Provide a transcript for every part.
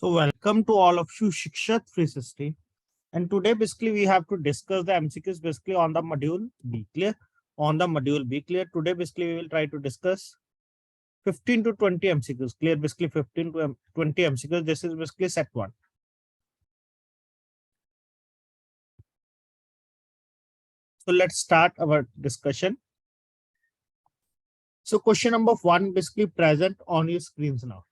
So welcome to all of you Shikshat 360. And today basically we have to discuss the MCQs basically on the module B. Clear? On the module B. Clear? Today basically we will try to discuss 15 to 20 MCQs. Clear? Basically 15 to 20 MCQs. This is basically set 1. So let's start our discussion. So question number 1 basically present on your screens now.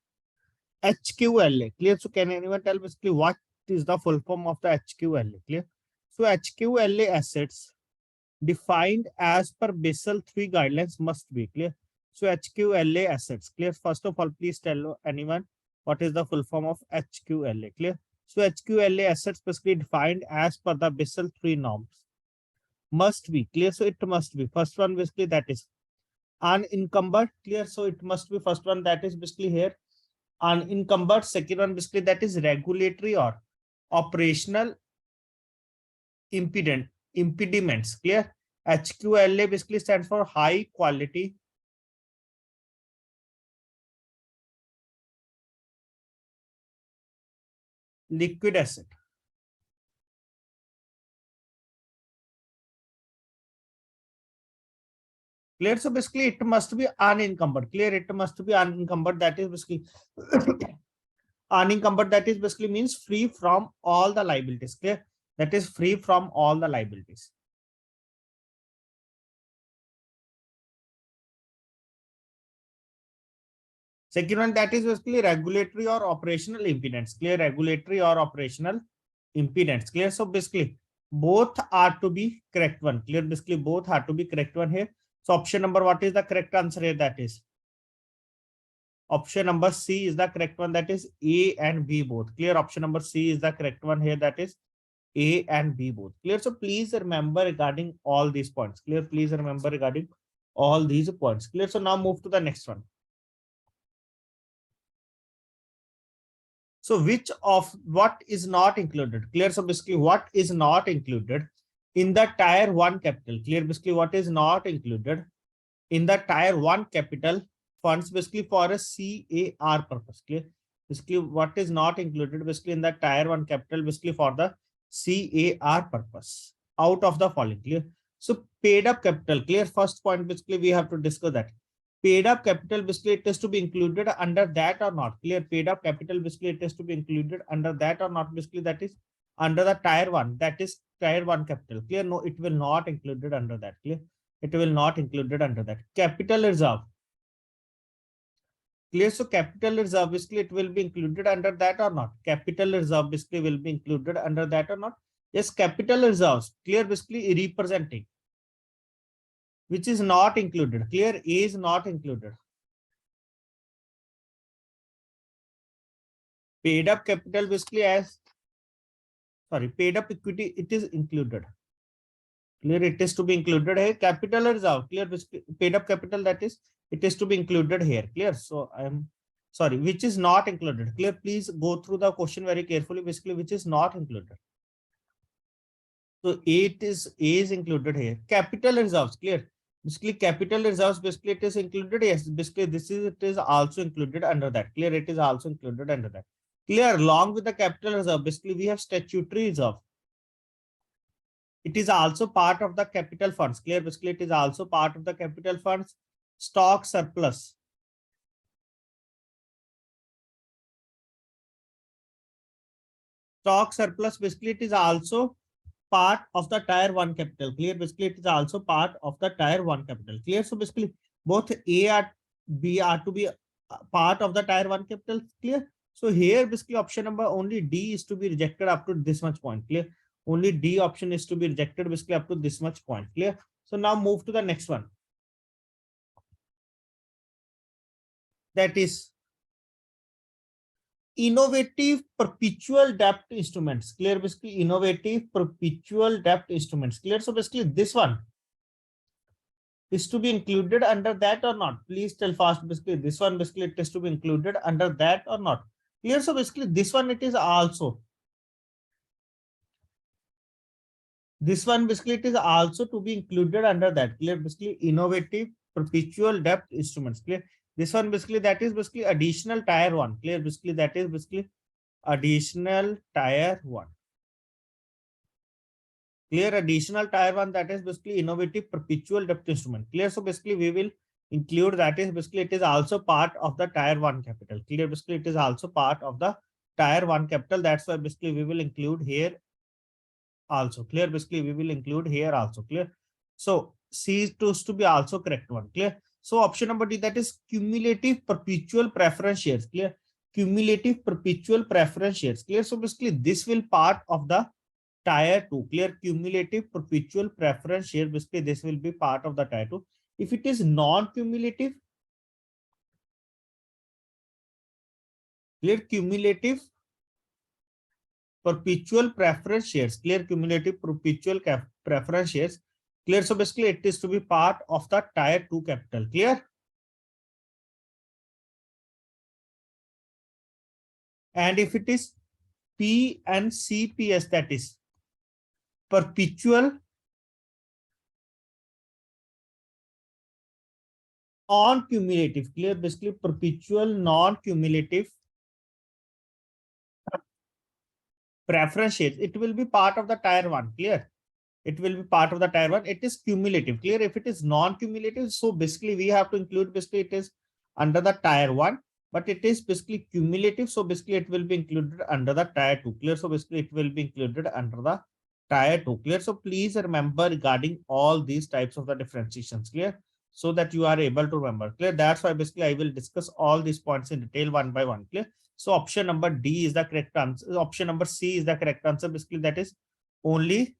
HQLA. Clear? So can anyone tell basically what is the full form of the HQLA? Clear? So HQLA assets defined as per Basel III guidelines must be clear. So HQLA assets clear. First of all, please tell anyone what is the full form of HQLA. Clear. So HQLA assets basically defined as per the Basel III norms must be clear. So it must be first one basically that is unencumbered. Clear. So it must be first one that is basically here unencumbered. Second one basically that is regulatory or operational impediments. Clear. HQLA basically stands for high quality liquid asset. Clear. So basically it must be unencumbered. Clear. It must be unencumbered. That is basically unencumbered. That is basically means free from all the liabilities. Clear. That is free from all the liabilities. Second one that is basically regulatory or operational impedance. Clear. Regulatory or operational impedance. Clear. So basically both are to be correct one. Clear. Basically both are to be correct one here. So option number, what is the correct answer here? That is option number C is the correct one. That is A and B both. Clear. Option number C is the correct one here. That is A and B both. Clear. So please remember regarding all these points. Clear. Please remember regarding all these points. Clear. So now move to the next one. So which of what is not included? Clear. So basically what is not included in the tier 1 capital? Clear. Basically what is not included in the tier 1 capital funds basically for a CAR purpose. Clear. Basically what is not included basically in the tier 1 capital basically for the CAR purpose out of the following. Clear. So paid up capital. Clear. First point basically we have to discuss that. Paid up capital basically it is to be included under that or not. Clear. Paid up capital basically it is to be included under that or not. Basically that is under the tier 1. That is tier 1 capital. Clear. No, it will not included under that. Clear. It will not included under that. Capital reserve. Clear. So capital reserve basically it will be included under that or not. Capital reserve basically will be included under that or not. Yes, capital reserves. Clear. Basically representing which is not included. Clear. A is not included. Paid up capital basically as paid up equity it is included. Clear. It is to be included here. Capital reserve. Clear. Paid up capital that is it is to be included here. Clear. So I am sorry, which is not included. Clear. Please go through the question very carefully. Basically which is not included. So A is included here. Capital reserves. Clear. Basically capital reserves basically it is included. Yes, basically it is also included under that. Clear. It is also included under that. Clear. Along with the capital reserve basically we have statutory reserve. It is also part of the capital funds. Clear. Basically it is also part of the capital funds. Stock surplus. Stock surplus basically it is also part of the tier 1 capital. Clear. Basically it is also part of the tier 1 capital. Clear. So basically both A and B are to be part of the tier 1 capital. Clear. So here basically option number only D is to be rejected up to this much point. Clear. Only D option is to be rejected basically up to this much point. Clear. So now move to the next one. That is innovative perpetual debt instruments. Clear. Basically innovative perpetual debt instruments. Clear. So basically this one is to be included under that or not. Please tell fast. Basically this one basically it is to be included under that or not. Clear. So basically this one it is also. This one basically it is also to be included under that. Clear. Basically innovative perpetual debt instruments. Clear. This one basically that is basically additional tier 1. Clear. Basically that is basically additional tier 1. Clear? Additional tier 1, that is basically innovative perpetual debt instrument. Clear? So basically we will include, that is basically it is also part of the tier 1 capital. Clear? Basically it is also part of the tier 1 capital. That's why basically we will include here also. Clear? Basically we will include here also. Clear? So C is to be also correct one. Clear? So option number D, that is cumulative perpetual preference shares. Clear? Cumulative perpetual preference shares. Clear? So basically this will part of the tier 2. Clear? Cumulative perpetual preference share. Basically this will be part of the tier 2. If it is non-cumulative, clear, cumulative perpetual preference shares. Clear? Cumulative perpetual preference shares. Clear? So basically it is to be part of the tier 2 capital. Clear? And if it is P and CPS, that is perpetual non-cumulative. Clear? Basically perpetual non-cumulative preference shares, it will be part of the tier 1. Clear? It will be part of the tier 1. It is cumulative. Clear? If it is non-cumulative, so basically we have to include, basically it is under the tier 1, but it is basically cumulative. So basically it will be included under the tier 2. Clear? So basically it will be included under the tier 2. Clear? So please remember regarding all these types of the differentiations. Clear? So that you are able to remember. Clear? That's why basically I will discuss all these points in detail one by one. Clear? So option number D is the correct answer. Option number C is the correct answer. Basically that is only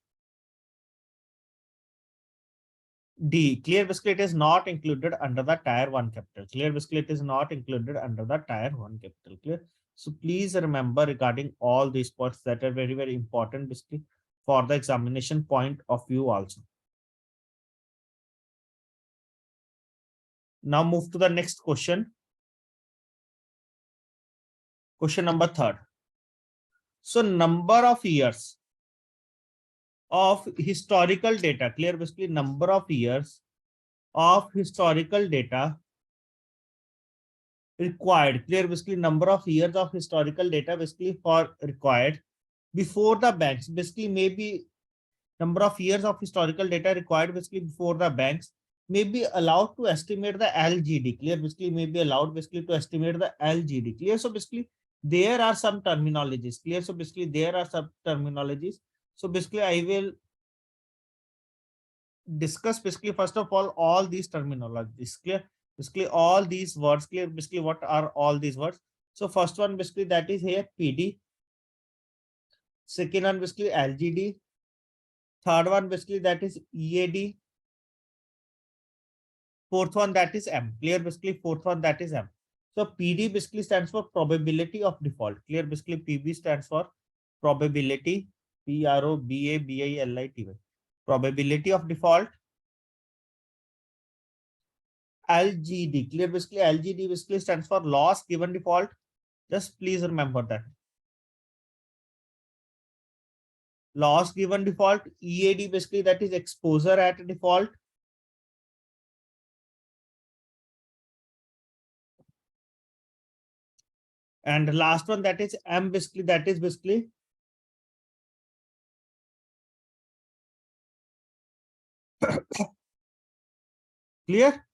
D. Clear? Basically it is not included under the tier 1 capital. Clear? Basically it is not included under the tier 1 capital. Clear? So please remember regarding all these points that are very, very important basically for the examination point of view also. Now move to the next question. Question number 3. So number of years of historical data. Clear? Basically number of years of historical data required. Clear? Basically number of years of historical data basically for required before the banks. Basically maybe number of years of historical data required basically before the banks may be allowed to estimate the LGD. Clear? Basically may be allowed basically to estimate the LGD. Clear? So basically there are some terminologies. Clear? So basically there are some terminologies. So basically I will discuss basically first of all these terminologies. Clear? Basically all these words. Clear? Basically what are all these words? So first one basically that is here PD. Second one basically LGD. Third one basically that is EAD. Fourth one that is M. Clear? Basically fourth one that is M. So PD basically stands for probability of default. Clear? Basically PB stands for probability. PROBABILITY. Probability of default. LGD. Clear? Basically LGD basically stands for loss given default. Just please remember that. Loss given default. EAD basically that is exposure at default. And last one that is M basically that is basically clear.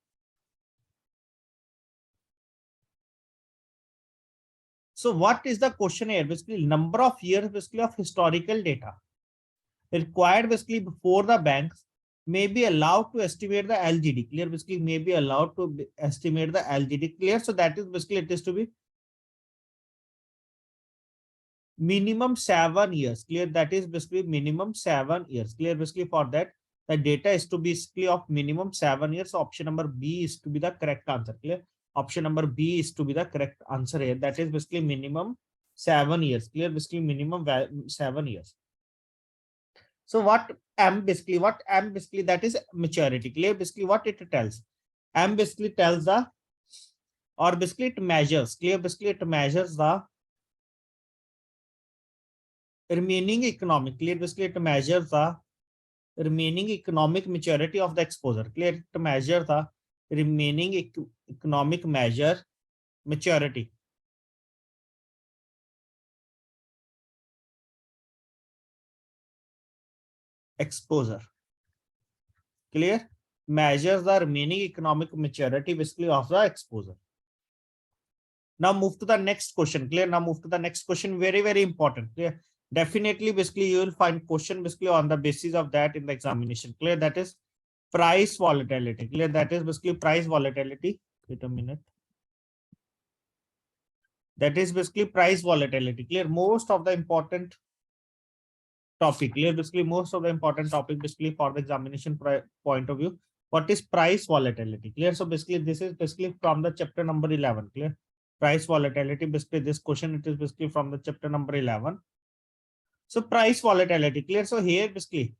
So what is the question here? Basically number of years basically of historical data required basically before the banks may be allowed to estimate the LGD. Clear? Basically may be allowed to estimate the LGD. Clear? So that is basically it is to be minimum 7 years. Clear? That is basically minimum 7 years. Clear? Basically for that the data is to be basically of minimum 7 years. So option number B is to be the correct answer. Clear? Option number B is to be the correct answer here. That is basically minimum 7 years. Clear? Basically minimum 7 years. So what M basically that is maturity. Clear? Basically what it tells. M basically tells the, or basically it measures. Clear? Basically it measures the remaining economic. Clear? Basically it measures the remaining economic maturity of the exposure. Clear? To measure the remaining economic measure maturity exposure. Clear? Measures the remaining economic maturity basically of the exposure. Now move to the next question. Clear? Now move to the next question. Very, very important. Clear? Definitely, basically, you will find question basically on the basis of that in the examination. Clear? That is price volatility. Clear? That is basically price volatility. Wait a minute. That is basically price volatility. Clear? Most of the important topic. Clear? Basically, most of the important topic basically for the examination point of view. What is price volatility? Clear? So basically, this is basically from the chapter number 11. Clear? Price volatility. Basically, this question it is basically from the chapter number 11. So price volatility. Clear? So here basically,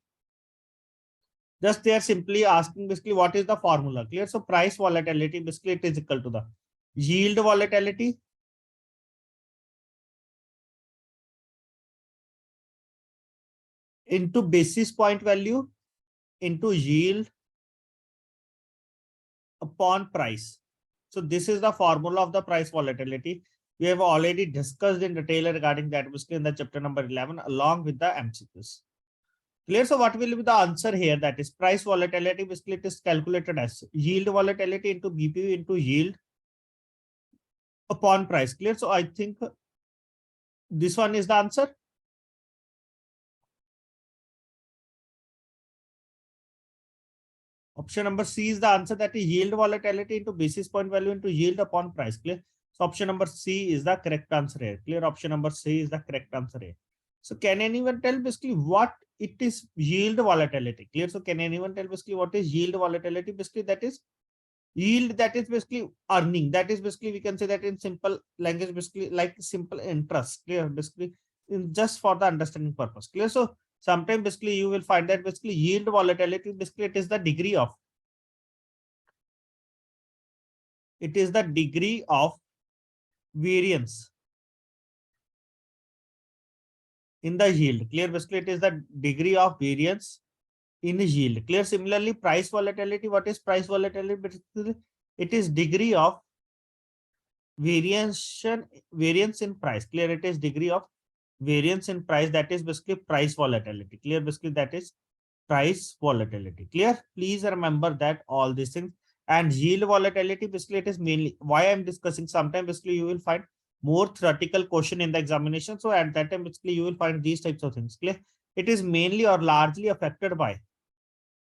just they are simply asking basically what is the formula. Clear? So price volatility basically it is equal to the yield volatility into basis point value into yield upon price. So this is the formula of the price volatility. We have already discussed in detail regarding that basically in the chapter number 11 along with the MCQs. Clear? So what will be the answer here? That is price volatility basically it is calculated as yield volatility into BP into yield upon price. Clear? So I think this one is the answer. Option number C is the answer, that is yield volatility into basis point value into yield upon price. Clear? So option number C is the correct answer here. Clear? Option number C is the correct answer here. So can anyone tell basically what it is yield volatility? Clear? So can anyone tell basically what is yield volatility? Basically that is yield, that is basically earning. That is basically we can say that in simple language basically like simple interest. Clear? Basically in just for the understanding purpose. Clear? So sometimes basically you will find that basically yield volatility basically it is the degree of variance in the yield. Clear? Basically it is the degree of variance in yield. Clear? Similarly, price volatility. What is price volatility? Basically it is degree of variance in price. Clear? It is degree of variance in price, that is basically price volatility. Clear? Basically that is price volatility. Clear? Please remember that all these things. And yield volatility basically it is mainly why I'm discussing. Sometimes basically you will find more theoretical question in the examination. So at that time basically you will find these types of things. Clear? It is mainly or largely affected by,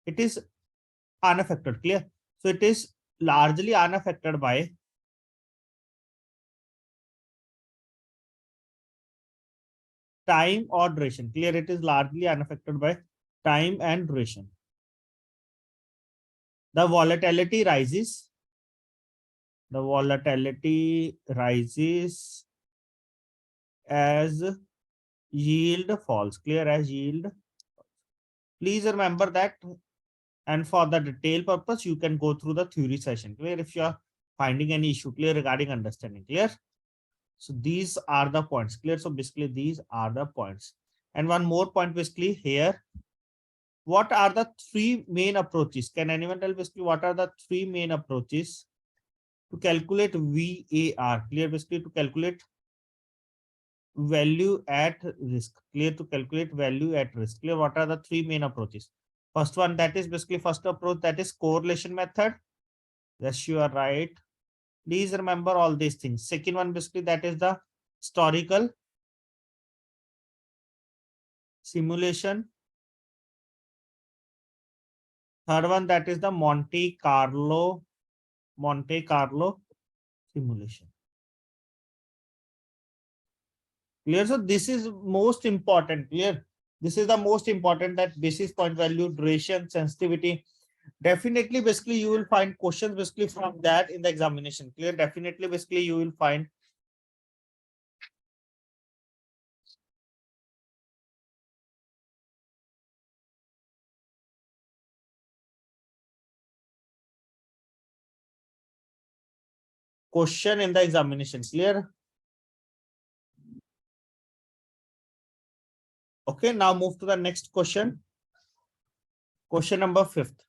it is unaffected. Clear? So it is largely unaffected by time or duration. Clear? It is largely unaffected by time and duration. The volatility rises. The volatility rises as yield falls. Clear? As yield. Please remember that. And for the detail purpose, you can go through the theory session. Clear? If you are finding any issue, clear regarding understanding. Clear? So these are the points. Clear? So basically these are the points. And one more point basically here. What are the three main approaches? Can anyone tell basically what are the three main approaches to calculate VAR? Clear? Basically to calculate value at risk. Clear? To calculate value at risk. Clear? What are the three main approaches? First one, that is basically first approach, that is correlation method. Yes, you are right. Please remember all these things. Second one, basically that is the historical simulation. Third one, that is the Monte Carlo simulation. Clear? So this is most important. Clear? This is the most important, that basis point value, duration, sensitivity. Definitely basically you will find questions basically from that in the examination. Clear? Definitely basically you will find question in the examination. Clear? Okay, now move to the next question. Question number 5th.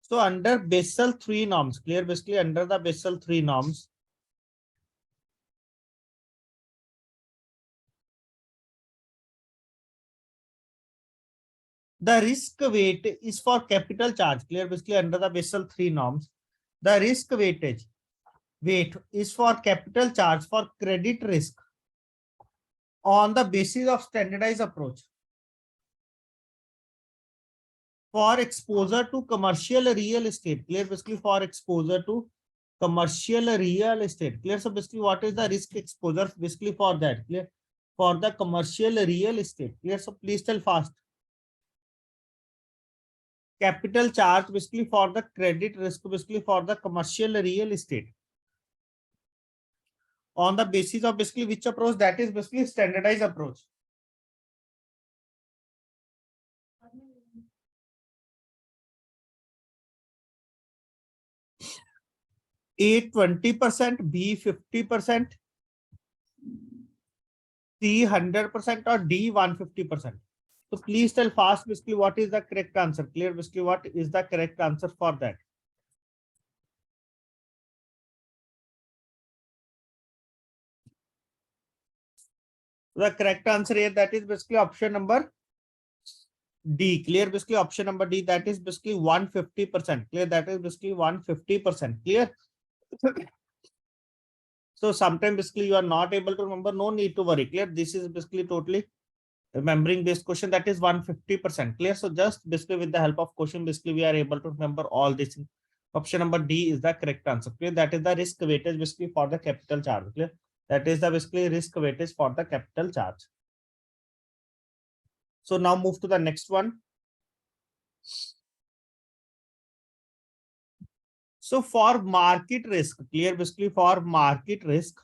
So under Basel III norms, clear? Basically under the Basel III norms, The risk weight is for capital charge. Clear? Basically, under the Basel III norms, the risk weight is for capital charge for credit risk on the basis of standardized approach for exposure to commercial real estate. Clear? Basically, for exposure to commercial real estate. Clear? So basically, what is the risk exposure basically for that? Clear? For the commercial real estate. Clear? So please tell fast. Capital charge basically for the credit risk basically for the commercial real estate on the basis of basically which approach? That is basically standardized approach. A 20%, B 50%, C 100% or D 150%. So please tell fast basically what is the correct answer. Clear? Basically what is the correct answer for that? The correct answer here, that is basically option number D. Clear? Basically option number D, that is basically 150%. Clear? That is basically 150%. Clear? So sometimes basically you are not able to remember, no need to worry. Clear? This is basically totally remembering this question, that is 150%. Clear? So just basically with the help of question, basically we are able to remember all this. Option number D is the correct answer. Clear? That is the risk weightage basically for the capital charge. Clear? That is the basically risk weightage for the capital charge. So now move to the next one. So for market risk, clear? Basically for market risk,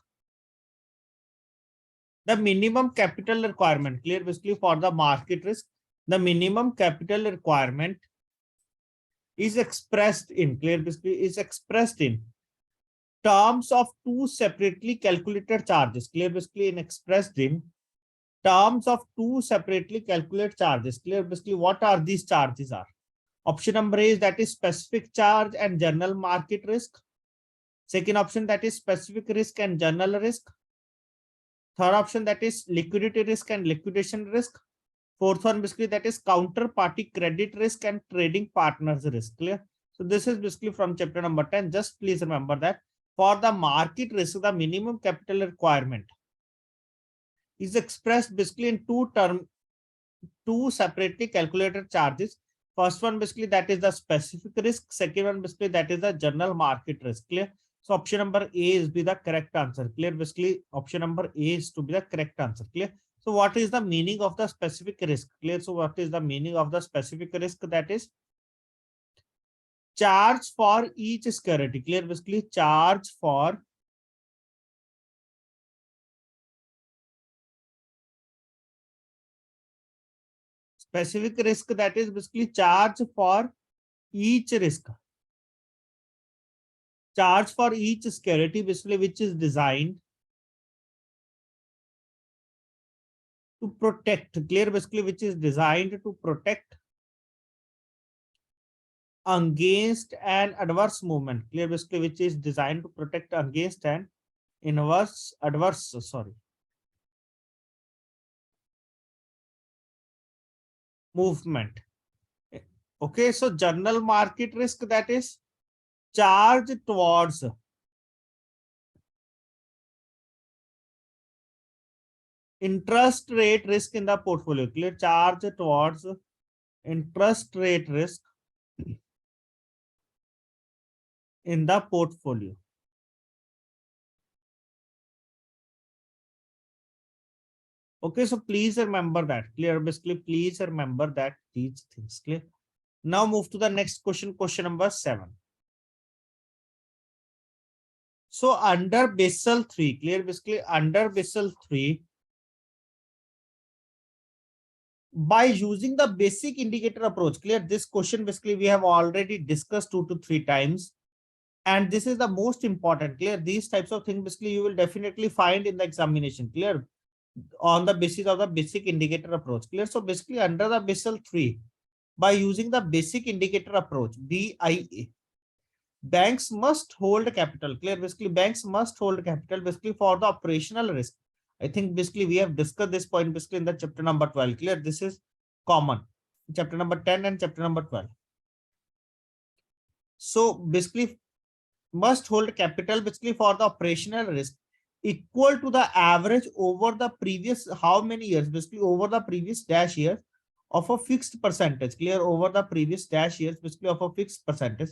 the minimum capital requirement, clear? Basically for the market risk, the minimum capital requirement is expressed in, clear? Basically is expressed in terms of two separately calculated charges. Clear? Basically in expressed in terms of two separately calculated charges. Clear? Basically what are these charges are? Option number A is that is specific charge and general market risk. Second option, that is specific risk and general risk. Third option, that is liquidity risk and liquidation risk. Fourth one, basically that is counterparty credit risk and trading partners risk. Clear? So this is basically from chapter number 10. Just please remember that for the market risk, the minimum capital requirement is expressed basically in two separately calculated charges. First one basically that is the specific risk. Second one basically that is the general market risk. Clear? So option number A is be the correct answer. Clear? Basically option number A is to be the correct answer. Clear? So what is the meaning of the specific risk? Clear? So what is the meaning of the specific risk? That is charge for each security. Clear? Basically charge for specific risk, that is basically charge for each risk. Charge for each security basically which is designed to protect. Clear? Basically which is designed to protect against an adverse movement. Clear? Basically which is designed to protect against an adverse movement. Okay, so general market risk, that is charge towards interest rate risk in the portfolio. Clear? Charge towards interest rate risk in the portfolio. Okay, so please remember that. Clear? Basically please remember that these things. Clear? Now move to the next question, question number 7. So under Basel III, clear? Basically under Basel III, by using the basic indicator approach. Clear? This question basically we have already discussed 2 to 3 times, and this is the most important. Clear? These types of things basically you will definitely find in the examination. Clear? On the basis of the basic indicator approach. Clear? So basically under the Basel III, by using the basic indicator approach, BIA, banks must hold capital. Clear? Basically banks must hold capital basically for the operational risk. I think basically we have discussed this point basically in the chapter number 12. Clear? This is common. chapter number 10 and chapter number 12. So basically must hold capital basically for the operational risk equal to the average over the previous how many years, basically over the previous dash years of a fixed percentage, clear, over the previous dash years basically of a fixed percentage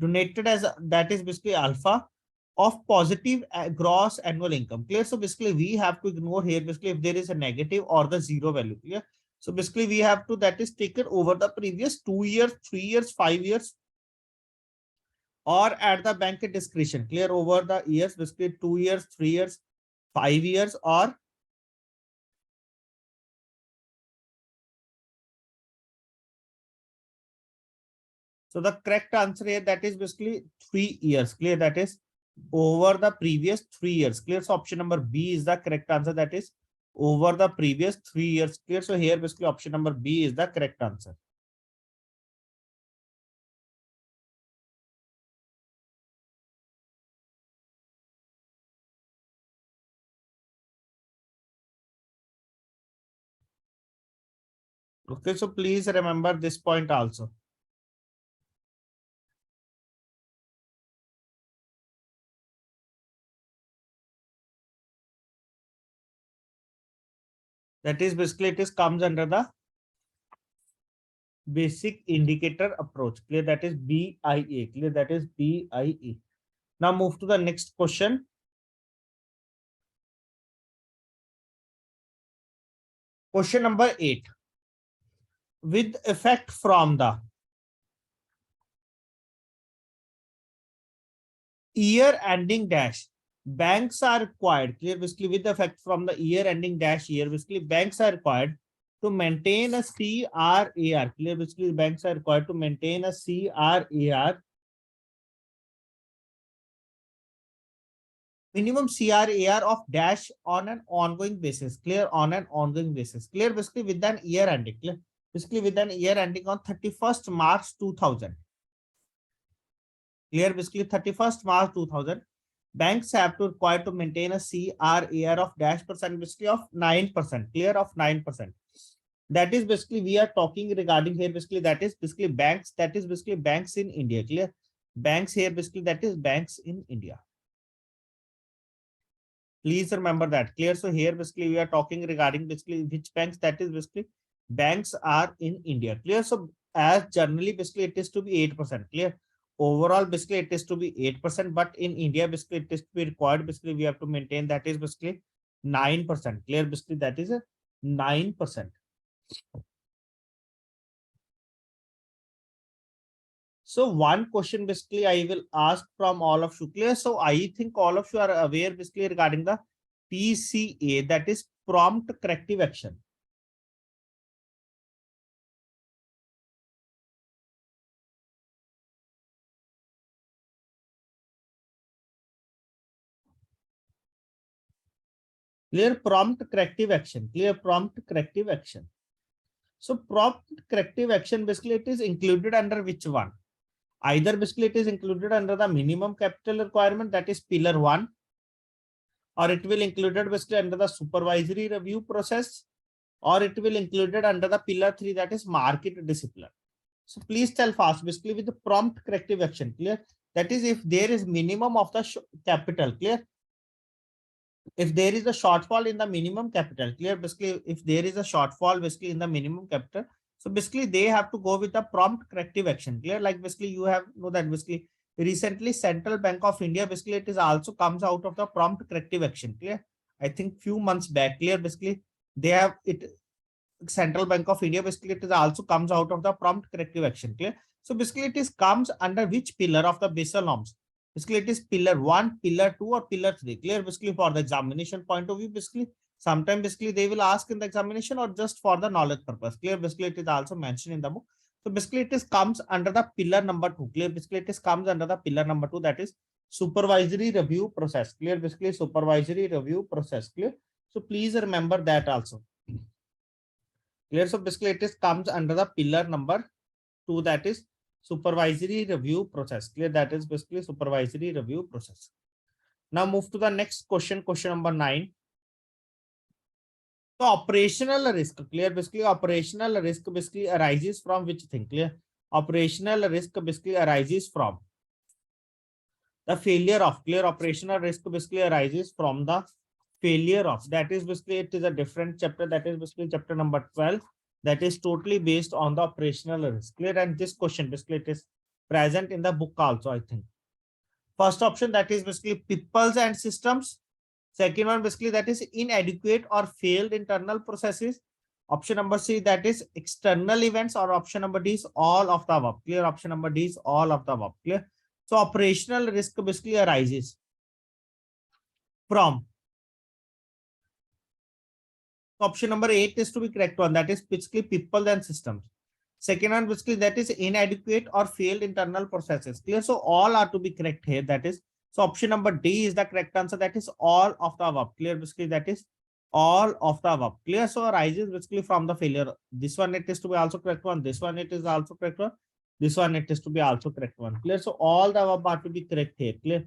donated as that is basically alpha of positive gross annual income, clear. So basically we have to ignore here basically if there is a negative or the zero value, clear. So basically we have to that is taken over the previous 2 years, 3 years, 5 years, or at the bank discretion, clear, over the years, basically 2 years, 3 years, 5 years, or so the correct answer here that is basically 3 years, clear, that is over the previous 3 years, clear. So option number B is the correct answer, that is over the previous 3 years, clear. So here basically option number B is the correct answer. Okay, so please remember this point also. That is basically it is comes under the basic indicator approach, clear, that is BIA, clear, that is BIA. Now move to the next question. Question number 8. With effect from the year ending dash, banks are required, clear, basically with effect from the year ending dash year, basically banks are required to maintain a CRAR, clear, basically banks are required to maintain a CRAR, minimum CRAR of dash on an ongoing basis, clear, on an ongoing basis, clear, basically with an year ending, clear, basically with an year ending on 31st March 2000, clear, basically 31st March 2000, banks have to require to maintain a CRAR of dash percent, basically of 9%, clear, of 9%. That is basically we are talking regarding here, basically that is basically banks, that is basically banks in India, clear, banks here basically that is banks in India. Please remember that, clear. So here basically we are talking regarding basically which banks, that is basically banks are in India, clear. So as generally basically it is to be 8%, clear. Overall basically it is to be 8%, but in India basically it is to be required, basically we have to maintain that is basically 9%, clear, basically that is a 9%. So one question basically I will ask from all of you, clear. So I think all of you are aware basically regarding the PCA, that is prompt corrective action. Clear, prompt corrective action, clear, prompt corrective action. So prompt corrective action basically it is included under which one? Either basically it is included under the minimum capital requirement, that is pillar 1, or it will included basically under the supervisory review process, or it will included under the pillar 3, that is market discipline. So please tell fast, basically with the prompt corrective action, clear, that is if there is minimum of the capital, clear, if there is a shortfall in the minimum capital, clear, basically if there is a shortfall basically in the minimum capital, so basically they have to go with the prompt corrective action, clear. Like basically you have know that basically recently Central Bank of India basically it is also comes out of the prompt corrective action, clear. I think few months back, clear, basically they have it, Central Bank of India basically it is also comes out of the prompt corrective action, clear. So basically it is comes under which pillar of the Basel norms? Basically it is pillar 1, pillar 2, or pillar 3, clear. Basically for the examination point of view, basically sometimes basically they will ask in the examination or just for the knowledge purpose, clear. Basically it is also mentioned in the book. So basically it is comes under the pillar number 2, clear. Basically it is comes under the pillar number 2, that is supervisory review process, clear. Basically supervisory review process, clear. So please remember that also, clear. So basically it is comes under the pillar number 2, that is supervisory review process, clear. That is basically supervisory review process. Now move to the next question, question number 9. So operational risk, clear? Basically, operational risk basically arises from which thing? Clear? Operational risk basically arises from the failure of, clear? Operational risk basically arises from the failure of, that is basically it is a different chapter, that is basically chapter number 12, that is totally based on the operational risk, clear? And this question basically it is present in the book also, I think. First option, that is basically peoples and systems. Second one basically that is inadequate or failed internal processes. Option number C, that is external events, or option number D is all of the above, clear? Option number D is all of the above, clear? So operational risk basically arises from, option number 8 is to be correct one, that is basically people and systems. Second one basically that is inadequate or failed internal processes, clear? So all are to be correct here, that is, so option number D is the correct answer, that is all of the above, clear? Basically that is all of the above, clear? So arises basically from the failure. This one it is to be also correct one, this one it is also correct one, this one it is to be also correct one, clear? So all the above are to be correct here, clear?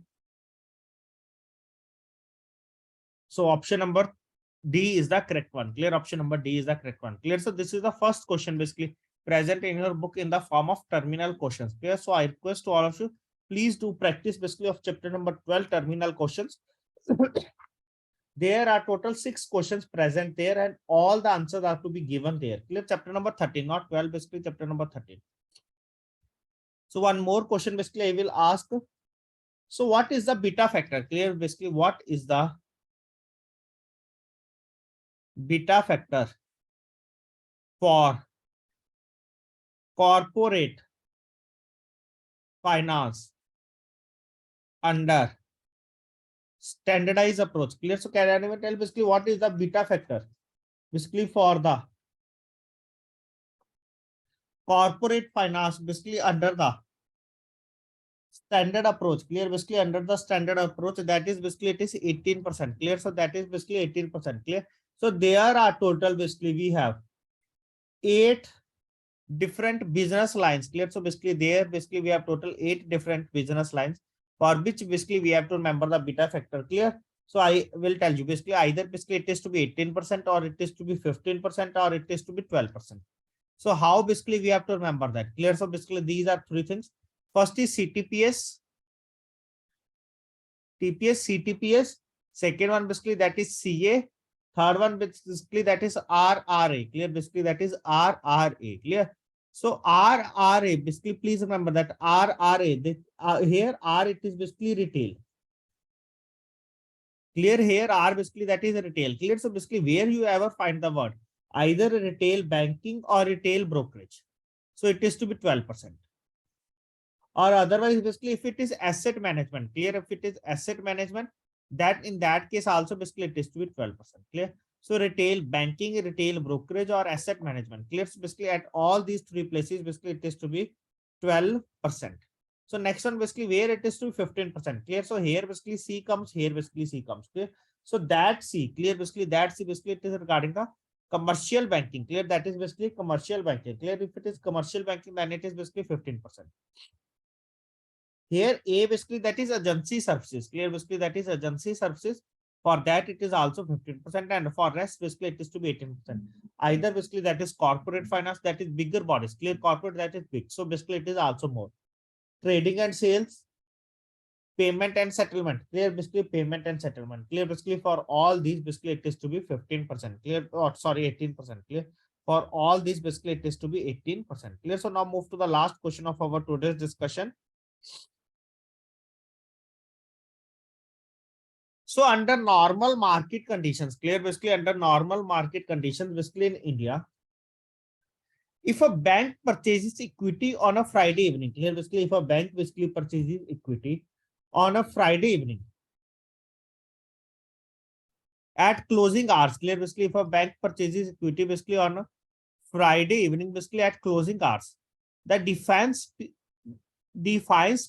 So option number D is the correct one, clear? Option number D is the correct one, clear? So this is the first question basically present in your book in the form of terminal questions, clear? So I request to all of you, please do practice basically of chapter number 12 terminal questions. There are total 6 questions present there, and all the answers are to be given there, clear? Chapter number 13, not 12, basically chapter number 13. So one more question basically I will ask. So what is the beta factor, clear? Basically what is the beta factor for corporate finance under standardized approach, clear? So can anyone tell basically what is the beta factor basically for the corporate finance basically under the standard approach, clear? Basically under the standard approach, that is basically it is 18%, clear? So that is basically 18%, clear? So there are total basically we have 8 different business lines, clear? So basically there basically we have total 8 different business lines for which basically we have to remember the beta factor, clear? So I will tell you basically either basically it is to be 18% or it is to be 15% or it is to be 12%. So how basically we have to remember that, clear? So basically these are 3 things. First is CTPS, TPS, CTPS. Second one basically that is CA. Third one basically that is RRA, clear? Basically that is RRA, clear? So RRA basically please remember that RRA, here R it is basically retail, clear? Here R basically that is retail, clear? So basically where you ever find the word either retail banking or retail brokerage, so it is to be 12%. Or otherwise basically if it is asset management, clear? If it is asset management, that in that case also basically it is to be 12%, clear? So retail banking, retail brokerage or asset management, clear? So basically at all these 3 places basically it is to be 12%. So next one basically where it is to be 15%, clear? So here basically C comes, here basically C comes, clear? So that C, clear? Basically that C basically it is regarding the commercial banking, clear? That is basically commercial banking, clear? If it is commercial banking then it is basically 15%. Here A basically that is agency services, clear? Basically that is agency services, for that it is also 15%, and for rest basically it is to be 18%. Either basically that is corporate finance, that is bigger bodies, clear? Corporate that is big, so basically it is also more. Trading and sales, payment and settlement, clear? Basically payment and settlement, clear? Basically for all these basically it is to be 15%, clear? Or sorry 18%, clear? For all these basically it is to be 18%, clear? So now move to the last question of our today's discussion. So under normal market conditions, clear? Basically under normal market conditions, basically in India, if a bank purchases equity on a Friday evening, clear? Basically if a bank basically purchases equity on a Friday evening at closing hours, clear? Basically if a bank purchases equity basically on a Friday evening basically at closing hours, the defines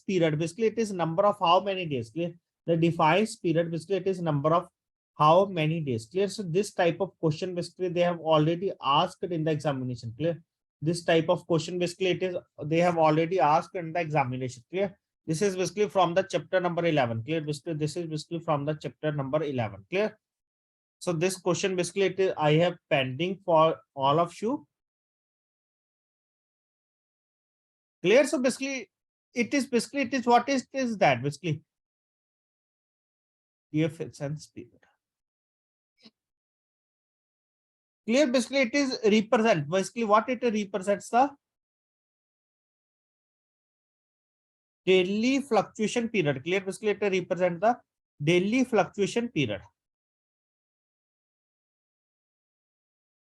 period basically it is number of how many days, clear? The defines period basically it is number of how many days, clear? So this type of question basically they have already asked in the examination, clear? This type of question basically it is they have already asked in the examination, clear? This is basically from the chapter number 11, clear? Basically this is basically from the chapter number 11, clear? So this question basically it is, I have pending for all of you. Clear? So basically it is what is that basically defeasainge period. Clear? Basically it is represent basically what it represents the daily fluctuation period. Clear? Basically it represent the daily fluctuation period.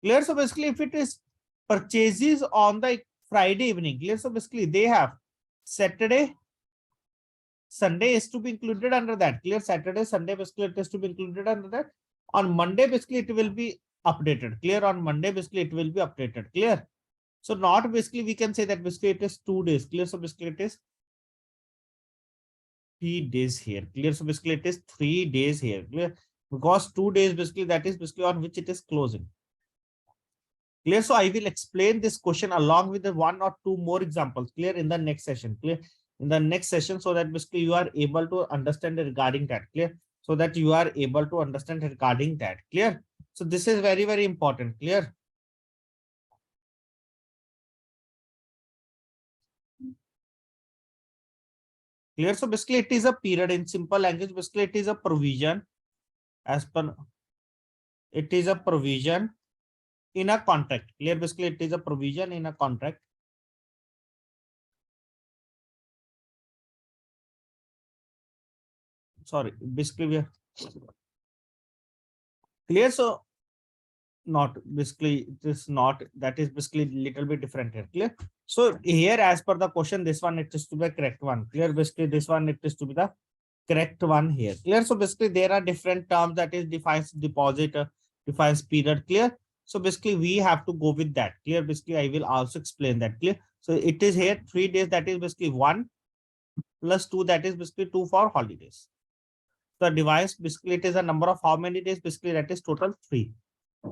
Clear? So basically if it is purchases on the Friday evening, clear? So basically they have Saturday, Sunday is to be included under that. Clear? Saturday, Sunday basically it is to be included under that. On Monday basically it will be updated. Clear? On Monday basically it will be updated. Clear? So not basically we can say that basically it is 2 days. Clear? So basically it is 3 days here. Clear? So basically it is 3 days here. Clear? Because 2 days basically that is basically on which it is closing. Clear? So I will explain this question along with the 1 or 2 more examples. Clear? In the next session. Clear? In the next session, so that basically you are able to understand regarding that. Clear? So that you are able to understand regarding that. Clear? So this is very, very important. Clear? Clear? So basically it is a period. In simple language, basically it is a provision as per, it is a provision in a contract. Clear? Basically it is a provision in a contract. Sorry, basically we are clear. So not basically it is not, that is basically little bit different here. Clear? So here as per the question, this one it is to be the correct one. Clear? Basically this one it is to be the correct one here. Clear? So basically there are different terms, that is defines deposit, defines period. Clear? So basically we have to go with that. Clear? Basically I will also explain that. Clear? So it is here 3 days, that is basically 1 plus 2, that is basically 2 for holidays. The device basically it is a number of how many days, basically that is total 3.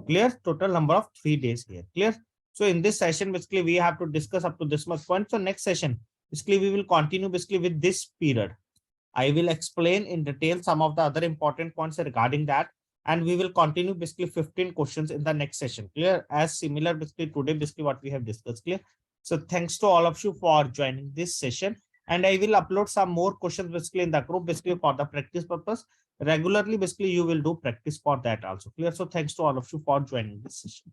Clear? Total number of 3 days here. Clear? So in this session basically we have to discuss up to this much point. So next session basically we will continue basically with this period. I will explain in detail some of the other important points regarding that, and we will continue basically 15 questions in the next session. Clear? As similar basically today basically what we have discussed. Clear? So thanks to all of you for joining this session, and I will upload some more questions basically in the group basically for the practice purpose. Regularly basically you will do practice for that also. Clear? So thanks to all of you for joining this session.